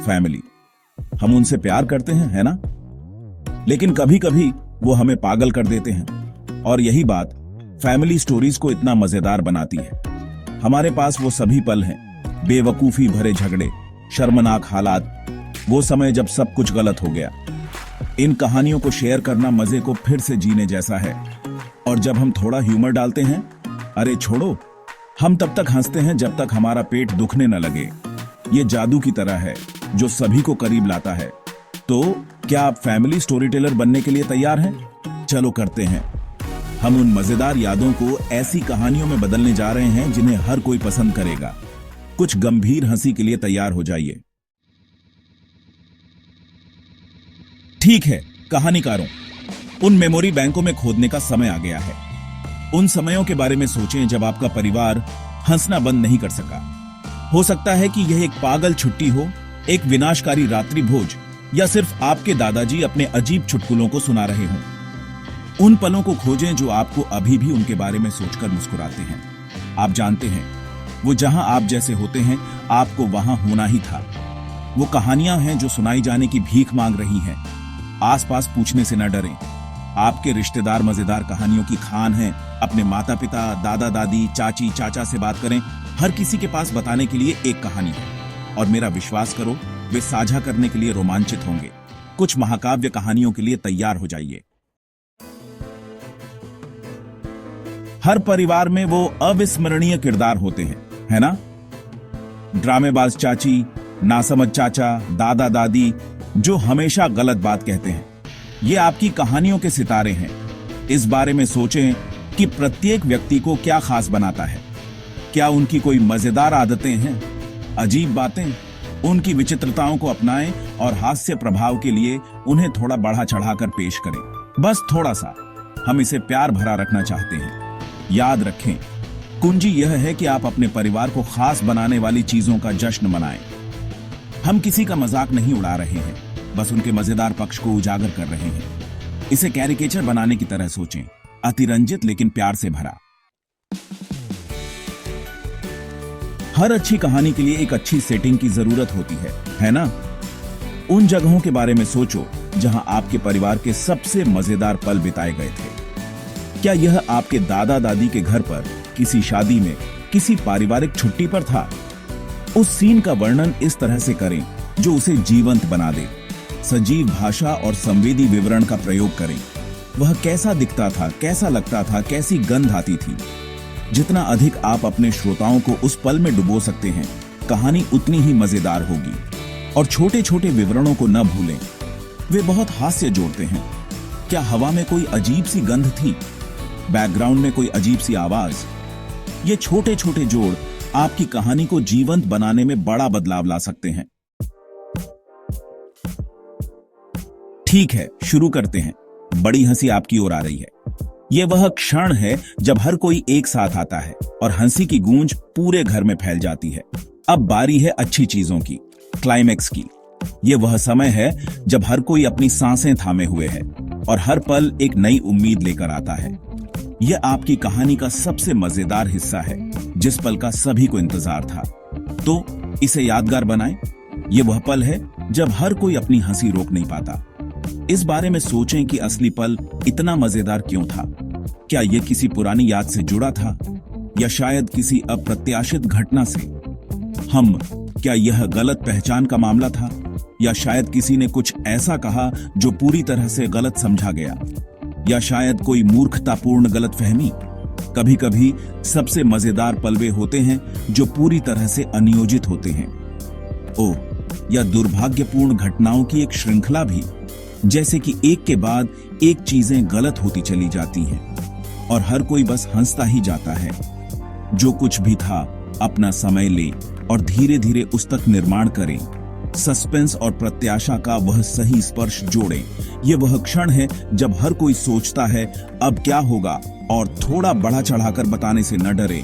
Family. हम उनसे प्यार करते हैं, है ना? लेकिन कभी कभी वो हमें पागल कर देते हैं, और यही बात फैमिली स्टोरीज को इतना मजेदार बनाती है। हमारे पास वो सभी पल हैं, बेवकूफी भरे झगड़े, शर्मनाक हालात, वो समय जब सब कुछ गलत हो गया। इन कहानियों को शेयर करना मजे को फिर से जीने जैसा है। और जब हम थोड़ा ह्यूमर डालते हैं, अरे छोड़ो, हम तब तक हंसते हैं जब तक हमारा पेट दुखने न लगे। ये जादू की तरह है जो सभी को करीब लाता है। तो क्या आप फैमिली स्टोरी टेलर बनने के लिए तैयार हैं? चलो करते हैं। हम उन मजेदार यादों को ऐसी कहानियों में बदलने जा रहे हैं जिन्हें हर कोई पसंद करेगा। कुछ गंभीर हंसी के लिए तैयार हो जाइए। ठीक है कहानीकारों, उन मेमोरी बैंकों में खोदने का समय आ गया है। उन समयों के बारे में सोचें जब आपका परिवार हंसना बंद नहीं कर सका। हो सकता है कि यह एक पागल छुट्टी हो, एक विनाशकारी रात्रि भोज, या सिर्फ आपके दादाजी अपने अजीब चुटकुलों को सुना रहे हों। उन पलों को खोजें जो आपको अभी भी उनके बारे में सोचकर मुस्कुराते हैं। आप जानते हैं, वो जहां आप जैसे होते हैं, आपको वहां होना ही था। वो कहानियां हैं जो सुनाई जाने की भीख मांग रही हैं। आसपास पूछने से न डरें। आपके रिश्तेदार मजेदार कहानियों की खान हैं। अपने माता पिता, दादा दादी, चाची चाचा से बात करें। हर किसी के पास बताने के लिए एक कहानी है, और मेरा विश्वास करो, वे साझा करने के लिए रोमांचित होंगे। कुछ महाकाव्य कहानियों के लिए तैयार हो जाइए। हर परिवार में वो अविस्मरणीय किरदार होते हैं, है ना? ड्रामेबाज चाची, नासमझ चाचा, दादा दादी जो हमेशा गलत बात कहते हैं। ये आपकी कहानियों के सितारे हैं। इस बारे में सोचें कि प्रत्येक व्यक्ति को क्या खास बनाता है। क्या उनकी कोई मजेदार आदतें हैं, अजीब बातें? उनकी विचित्रताओं को अपनाएं और हास्य प्रभाव के लिए उन्हें थोड़ा बढ़ा चढ़ाकर पेश करें। बस थोड़ा सा। हम इसे प्यार भरा रखना चाहते हैं। याद रखें, कुंजी यह है कि आप अपने परिवार को खास बनाने वाली चीजों का जश्न मनाएं। हम किसी का मजाक नहीं उड़ा रहे हैं, बस उनके मजेदार पक्ष को उजागर कर रहे हैं। इसे कैरिकेचर बनाने की तरह सोचें, अतिरंजित लेकिन प्यार से भरा। हर अच्छी कहानी के लिए एक अच्छी सेटिंग की जरूरत होती है ना? उन जगहों के बारे में सोचो जहां आपके परिवार के सबसे मजेदार पल बिताए गए थे। क्या यह आपके दादा दादी के घर पर, किसी शादी में, किसी पारिवारिक छुट्टी पर था? उस सीन का वर्णन इस तरह से करें जो उसे जीवंत बना दे। सजीव भाषा और संवेदी विवरण का प्रयोग करें। वह कैसा दिखता था, कैसा लगता था, कैसी गंध आती थी। जितना अधिक आप अपने श्रोताओं को उस पल में डुबो सकते हैं, कहानी उतनी ही मजेदार होगी। और छोटे छोटे विवरणों को न भूलें, वे बहुत हास्य जोड़ते हैं। क्या हवा में कोई अजीब सी गंध थी? बैकग्राउंड में कोई अजीब सी आवाज? ये छोटे छोटे जोड़ आपकी कहानी को जीवंत बनाने में बड़ा बदलाव ला सकते हैं। ठीक है, शुरू करते हैं। बड़ी हंसी आपकी ओर आ रही है। यह वह क्षण है जब हर कोई एक साथ आता है और हंसी की गूंज पूरे घर में फैल जाती है। अब बारी है अच्छी चीजों की, क्लाइमैक्स की। यह वह समय है जब हर कोई अपनी सांसें थामे हुए है और हर पल एक नई उम्मीद लेकर आता है। यह आपकी कहानी का सबसे मजेदार हिस्सा है, जिस पल का सभी को इंतजार था। तो इसे यादगार बनाएं। यह वह पल है जब हर कोई अपनी हंसी रोक नहीं पाता। इस बारे में सोचें कि असली पल इतना मजेदार क्यों था। क्या यह किसी पुरानी याद से जुड़ा था, या शायद किसी अप्रत्याशित घटना से? क्या यह गलत पहचान का मामला था, या शायद किसी ने कुछ ऐसा कहा जो पूरी तरह से गलत समझा गया, या शायद कोई मूर्खतापूर्ण गलतफहमी? कभी कभी सबसे मजेदार पल वे होते हैं जो पूरी तरह से अनियोजित होते हैं। या दुर्भाग्यपूर्ण घटनाओं की एक श्रृंखला भी, जैसे कि एक के बाद एक चीजें गलत होती चली जाती हैं और हर कोई बस हंसता ही जाता है। जो कुछ भी था, अपना समय ले और धीरे धीरे उस तक निर्माण करें। सस्पेंस और प्रत्याशा का वह सही स्पर्श जोड़ें। यह वह क्षण है जब हर कोई सोचता है अब क्या होगा, और थोड़ा बढ़ा चढ़ाकर बताने से न डरे।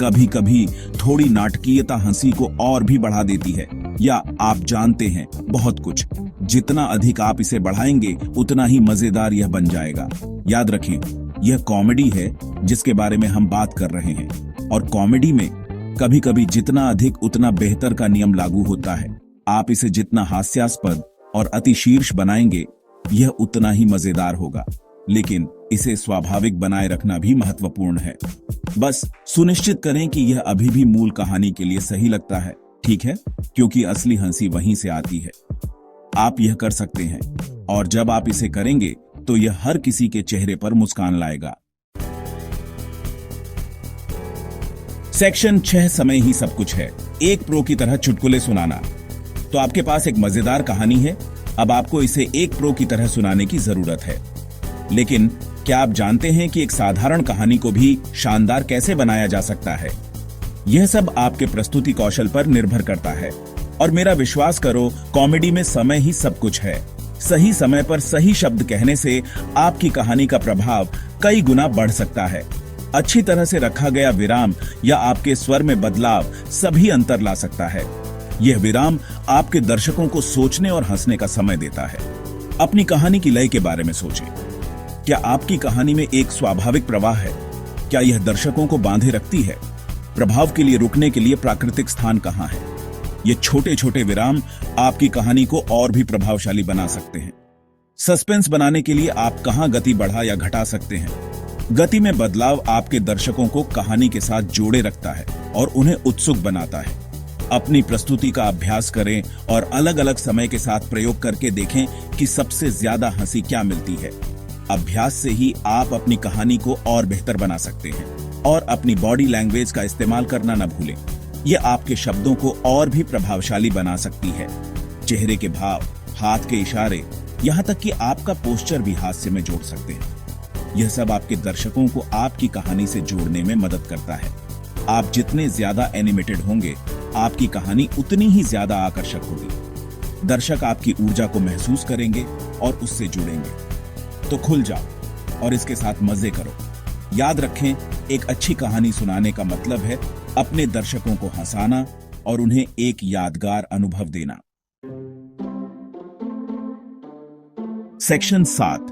कभी कभी थोड़ी नाटकीयता हंसी को और भी बढ़ा देती है, या आप जानते हैं, बहुत कुछ। जितना अधिक आप इसे बढ़ाएंगे उतना ही मजेदार यह बन जाएगा। याद रखें, यह कॉमेडी है जिसके बारे में हम बात कर रहे हैं, और कॉमेडी में कभी कभी जितना अधिक उतना बेहतर का नियम लागू होता है। आप इसे जितना हास्यास्पद और अतिशीर्ष बनाएंगे, यह उतना ही मजेदार होगा, लेकिन इसे स्वाभाविक बनाए रखना भी महत्वपूर्ण है। बस सुनिश्चित करें कि यह अभी भी मूल कहानी के लिए सही लगता है, ठीक है? क्योंकि असली हंसी वहीं से आती है। आप यह कर सकते हैं, और जब आप इसे करेंगे तो यह हर किसी के चेहरे पर मुस्कान लाएगा। सेक्शन 6, समय ही सब कुछ है। एक प्रो की तरह चुटकुले सुनाना। तो आपके पास एक मजेदार कहानी है, अब आपको इसे एक प्रो की तरह सुनाने की जरूरत है। लेकिन क्या आप जानते हैं कि एक साधारण कहानी को भी शानदार कैसे बनाया जा सकता है? यह सब आपके प्रस्तुति कौशल पर निर्भर करता है। और मेरा विश्वास करो, कॉमेडी में समय ही सब कुछ है। सही समय पर सही शब्द कहने से आपकी कहानी का प्रभाव कई गुना बढ़ सकता है। अच्छी तरह से रखा गया विराम या आपके स्वर में बदलाव सभी अंतर ला सकता है। यह विराम आपके दर्शकों को सोचने और हंसने का समय देता है। अपनी कहानी की लय के बारे में सोचें। क्या आपकी कहानी में एक स्वाभाविक प्रवाह है? क्या यह दर्शकों को बांधे रखती है? प्रभाव के लिए रुकने के लिए प्राकृतिक स्थान कहां है? ये छोटे छोटे विराम आपकी कहानी को और भी प्रभावशाली बना सकते हैं। सस्पेंस बनाने के लिए आप कहां गति बढ़ा या घटा सकते हैं? गति में बदलाव आपके दर्शकों को कहानी के साथ जोड़े रखता है और उन्हें उत्सुक बनाता है। अपनी प्रस्तुति का अभ्यास करें और अलग अलग समय के साथ प्रयोग करके देखें कि सबसे ज्यादा हंसी क्या मिलती है। अभ्यास से ही आप अपनी कहानी को और बेहतर बना सकते हैं। और अपनी बॉडी लैंग्वेज का इस्तेमाल करना न भूलें। यह आपके शब्दों को और भी प्रभावशाली बना सकती है। चेहरे के भाव, हाथ के इशारे, यहाँ तक कि आपका पोस्चर भी हास्य में जोड़ सकते हैं। यह सब आपके दर्शकों को आपकी कहानी से जोड़ने में मदद करता है। आप जितने ज्यादा एनिमेटेड होंगे, आपकी कहानी उतनी ही ज्यादा आकर्षक होगी। दर्शक आपकी ऊर्जा को महसूस करेंगे और उससे जुड़ेंगे। तो खुल जाओ और इसके साथ मजे करो। याद रखें, एक अच्छी कहानी सुनाने का मतलब है अपने दर्शकों को हंसाना और उन्हें एक यादगार अनुभव देना। सेक्शन 7,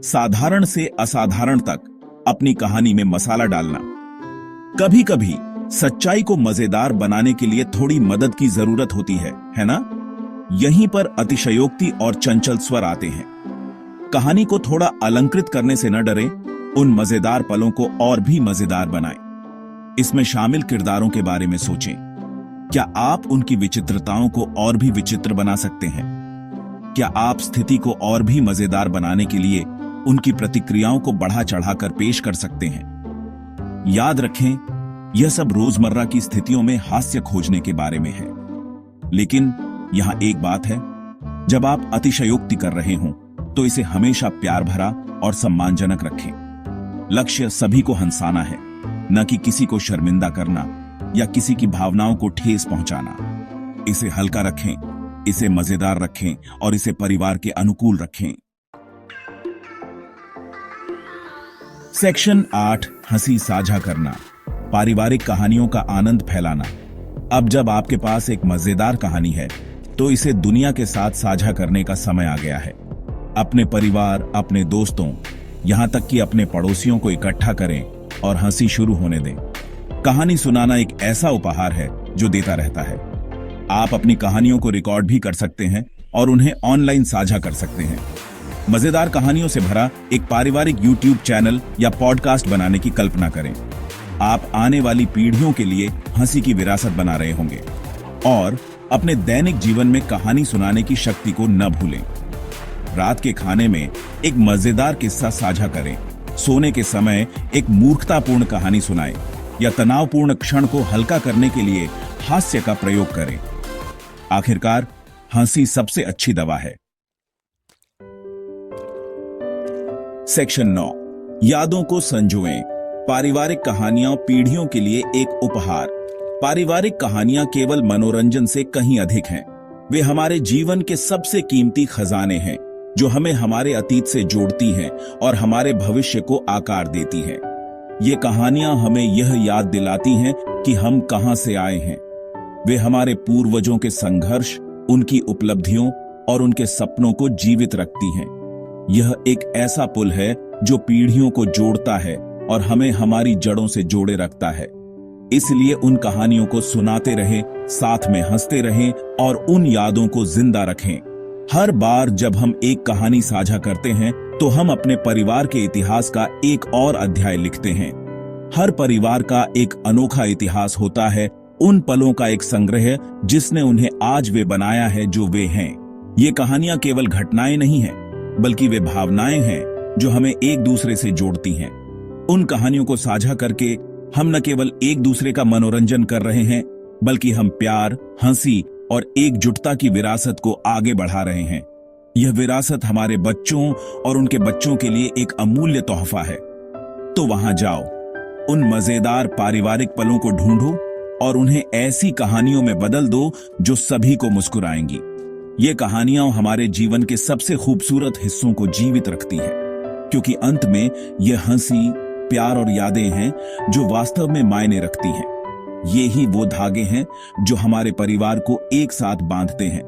साधारण से असाधारण तक अपनी कहानी में मसाला डालना। कभी कभी सच्चाई को मजेदार बनाने के लिए थोड़ी मदद की जरूरत होती है ना? यहीं पर अतिशयोक्ति और चंचल स्वर आते हैं। कहानी को थोड़ा अलंकृत करने से न डरें, उन मजेदार पलों को और भी मजेदार बनाएं। इसमें शामिल किरदारों के बारे में सोचें। क्या आप उनकी विचित्रताओं को और भी विचित्र बना सकते हैं? क्या आप स्थिति को और भी मजेदार बनाने के लिए उनकी प्रतिक्रियाओं को बढ़ा चढ़ाकर पेश कर सकते हैं? याद रखें, यह सब रोजमर्रा की स्थितियों में हास्य खोजने के बारे में है। लेकिन यहां एक बात है, जब आप अतिशयोक्ति कर रहे हों तो इसे हमेशा प्यार भरा और सम्मानजनक रखें। लक्ष्य सभी को हंसाना है, न कि किसी को शर्मिंदा करना या किसी की भावनाओं को ठेस पहुंचाना। इसे हल्का रखें, इसे मजेदार रखें और इसे परिवार के अनुकूल रखें। सेक्शन 8, हंसी साझा करना, पारिवारिक कहानियों का आनंद फैलाना। अब जब आपके पास एक मजेदार कहानी है तो इसे दुनिया के साथ साझा करने का समय आ गया है। अपने परिवार, अपने दोस्तों, यहां तक कि अपने पड़ोसियों को इकट्ठा करें और हंसी शुरू होने दें। कहानी सुनाना एक ऐसा उपहार है जो देता रहता है। आप अपनी कहानियों को रिकॉर्ड भी कर सकते हैं और उन्हें ऑनलाइन साझा कर सकते हैं। मजेदार कहानियों से भरा एक पारिवारिक YouTube चैनल या पॉडकास्ट बनाने की कल्पना करें। आप आने वाली पीढ़ियों के लिए हंसी की विरासत बना रहे होंगे। और अपने दैनिक जीवन में कहानी सुनाने की शक्ति को न भूलें। रात के खाने में एक मजेदार किस्सा साझा करें, सोने के समय एक मूर्खतापूर्ण कहानी सुनाएं या तनावपूर्ण क्षण को हल्का करने के लिए हास्य का प्रयोग करें। आखिरकार, हंसी सबसे अच्छी दवा है। सेक्शन 9, यादों को संजोएं। पारिवारिक कहानियां पीढ़ियों के लिए एक उपहार। पारिवारिक कहानियां केवल मनोरंजन से कहीं अधिक हैं। वे हमारे जीवन के सबसे कीमती खजाने हैं, जो हमें हमारे अतीत से जोड़ती हैं और हमारे भविष्य को आकार देती हैं। ये कहानियां हमें यह याद दिलाती हैं कि हम कहां से आए हैं। वे हमारे पूर्वजों के संघर्ष, उनकी उपलब्धियों और उनके सपनों को जीवित रखती हैं। यह एक ऐसा पुल है जो पीढ़ियों को जोड़ता है और हमें हमारी जड़ों से जोड़े रखता है। इसलिए उन कहानियों को सुनाते रहें, साथ में हंसते रहें और उन यादों को जिंदा रखें। हर बार जब हम एक कहानी साझा करते हैं तो हम अपने परिवार के इतिहास का एक और अध्याय लिखते हैं। हर परिवार का एक अनोखा इतिहास होता है, उन पलों का एक संग्रह जिसने उन्हें आज वे बनाया है जो वे हैं। ये कहानियां केवल घटनाएं नहीं हैं, बल्कि वे भावनाएं हैं जो हमें एक दूसरे से जोड़ती हैं। उन कहानियों को साझा करके हम न केवल एक दूसरे का मनोरंजन कर रहे हैं, बल्कि हम प्यार, हंसी और एकजुटता की विरासत को आगे बढ़ा रहे हैं। यह विरासत हमारे बच्चों और उनके बच्चों के लिए एक अमूल्य तोहफा है। तो वहां जाओ, उन मजेदार पारिवारिक पलों को ढूंढो और उन्हें ऐसी कहानियों में बदल दो जो सभी को मुस्कुराएंगी। ये कहानियां हमारे जीवन के सबसे खूबसूरत हिस्सों को जीवित रखती है, क्योंकि अंत में ये हंसी, प्यार और यादें हैं जो वास्तव में मायने रखती हैं। ये ही वो धागे हैं जो हमारे परिवार को एक साथ बांधते हैं।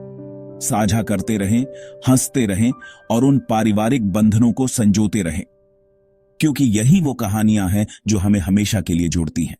साझा करते रहें, हंसते रहें और उन पारिवारिक बंधनों को संजोते रहें, क्योंकि यही वो कहानियां हैं जो हमें हमेशा के लिए जोड़ती हैं।